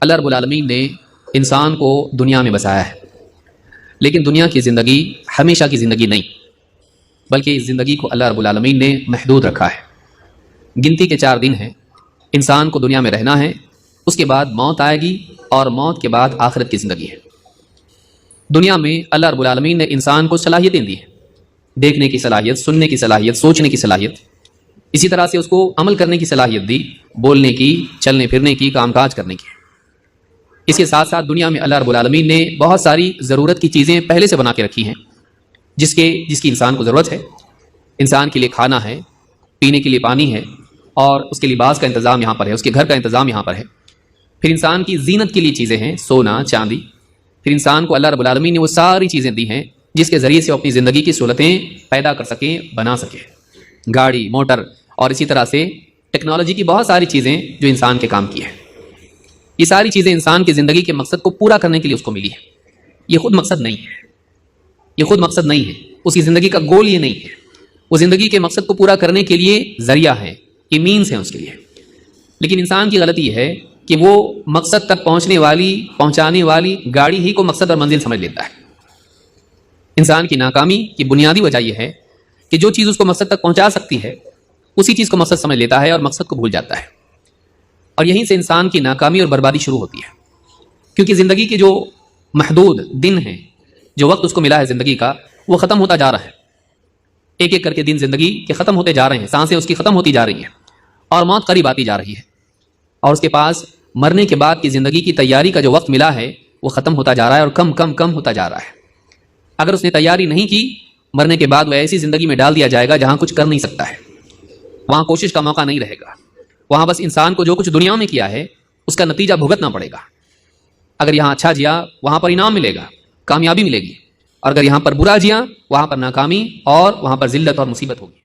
اللہ رب العالمین نے انسان کو دنیا میں بسایا ہے، لیکن دنیا کی زندگی ہمیشہ کی زندگی نہیں، بلکہ اس زندگی کو اللہ رب العالمین نے محدود رکھا ہے۔ گنتی کے 4 دن ہیں، انسان کو دنیا میں رہنا ہے، اس کے بعد موت آئے گی اور موت کے بعد آخرت کی زندگی ہے۔ دنیا میں اللہ رب العالمین نے انسان کو صلاحیتیں دی ہیں، دیکھنے کی صلاحیت، سننے کی صلاحیت، سوچنے کی صلاحیت، اسی طرح سے اس کو عمل کرنے کی صلاحیت دی، بولنے کی، چلنے پھرنے کی، کام کاج کرنے کی۔ اس کے ساتھ ساتھ دنیا میں اللہ رب العالمین نے بہت ساری ضرورت کی چیزیں پہلے سے بنا کے رکھی ہیں، جس کی انسان کو ضرورت ہے۔ انسان کے لیے کھانا ہے، پینے کے لیے پانی ہے، اور اس کے لباس کا انتظام یہاں پر ہے، اس کے گھر کا انتظام یہاں پر ہے۔ پھر انسان کی زینت کے لیے چیزیں ہیں، سونا، چاندی۔ پھر انسان کو اللہ رب العالمین نے وہ ساری چیزیں دی ہیں جس کے ذریعے سے وہ اپنی زندگی کی سہولتیں پیدا کر سکیں، بنا سکیں، گاڑی، موٹر، اور اسی طرح سے ٹیکنالوجی کی بہت ساری چیزیں جو انسان کے کام کی ہیں۔ یہ ساری چیزیں انسان کی زندگی کے مقصد کو پورا کرنے کے لیے اس کو ملی ہے۔ یہ خود مقصد نہیں ہے، یہ خود مقصد نہیں ہے، اس کی زندگی کا گول یہ نہیں ہے۔ وہ زندگی کے مقصد کو پورا کرنے کے لیے ذریعہ ہے، یہ مینز ہیں اس کے لیے۔ لیکن انسان کی غلطی یہ ہے کہ وہ مقصد تک پہنچانے والی گاڑی ہی کو مقصد اور منزل سمجھ لیتا ہے۔ انسان کی ناکامی کی بنیادی وجہ یہ ہے کہ جو چیز اس کو مقصد تک پہنچا سکتی ہے اسی چیز کو مقصد سمجھ لیتا ہے اور مقصد کو بھول جاتا ہے، اور یہیں سے انسان کی ناکامی اور بربادی شروع ہوتی ہے۔ کیونکہ زندگی کے جو محدود دن ہیں، جو وقت اس کو ملا ہے زندگی کا، وہ ختم ہوتا جا رہا ہے۔ ایک ایک کر کے دن زندگی کے ختم ہوتے جا رہے ہیں، سانسیں اس کی ختم ہوتی جا رہی ہیں، اور موت قریب آتی جا رہی ہے، اور اس کے پاس مرنے کے بعد کی زندگی کی تیاری کا جو وقت ملا ہے وہ ختم ہوتا جا رہا ہے اور کم کم کم ہوتا جا رہا ہے۔ اگر اس نے تیاری نہیں کی، مرنے کے بعد وہ ایسی زندگی میں ڈال دیا جائے گا جہاں کچھ کر نہیں سکتا ہے، وہاں کوشش کا موقع نہیں رہے گا، وہاں بس انسان کو جو کچھ دنیا میں کیا ہے اس کا نتیجہ بھگتنا پڑے گا۔ اگر یہاں اچھا جیا وہاں پر انعام ملے گا، کامیابی ملے گی، اور اگر یہاں پر برا جیا وہاں پر ناکامی اور وہاں پر ذلت اور مصیبت ہوگی۔